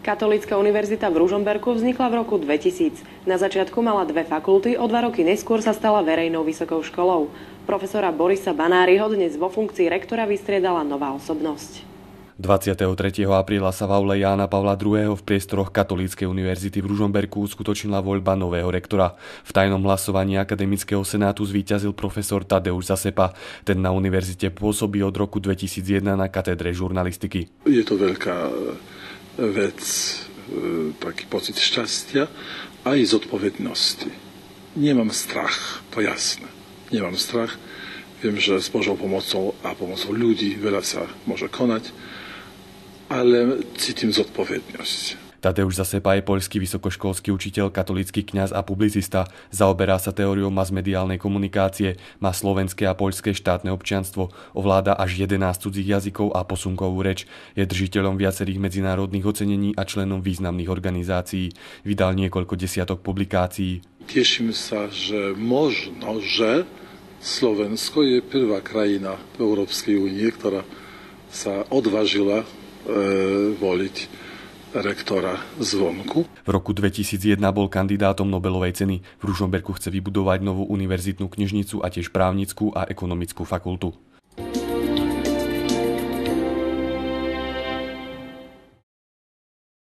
Katolícka univerzita v Ružomberku vznikla v roku 2000. Na začiatku mala 2 fakulty, o 2 roky neskôr sa stala verejnou vysokou školou. Profesora Borisa Banáriho dnes vo funkcii rektora vystriedala nová osobnosť. 23. apríla sa v aule Jána Pavla II. V priestoroch Katolíckej univerzity v Ružomberku uskutočnila voľba nového rektora. V tajnom hlasovaní Akademického senátu zvíťazil profesor Tadeusz Zasepa. Ten na univerzite pôsobí od roku 2001 na katedre žurnalistiky. Je to veľká vec, taký pocit šťastia aj zodpovednosti. Nemám strach, to jasné. Nemám strach. Viem, že s Božou pomocou a pomocou ľudí veľa sa môže konať, ale cítim zodpovednosť. Tadeusz Zasepa je poľský vysokoškolský učiteľ, katolícky kňaz a publicista. Zaoberá sa teóriou masmediálnej komunikácie, má slovenské a poľské štátne občianstvo, ovláda až 11 cudzích jazykov a posunkovú reč. Je držiteľom viacerých medzinárodných ocenení a členom významných organizácií. Vydal niekoľko desiatok publikácií. Teším sa, že možno, že Slovensko je prvá krajina v Európskej únie, ktorá sa odvážila voliť rektora zvonku. V roku 2001 bol kandidátom Nobelovej ceny. V Ružomberku chce vybudovať novú univerzitnú knižnicu a tiež právnickú a ekonomickú fakultu.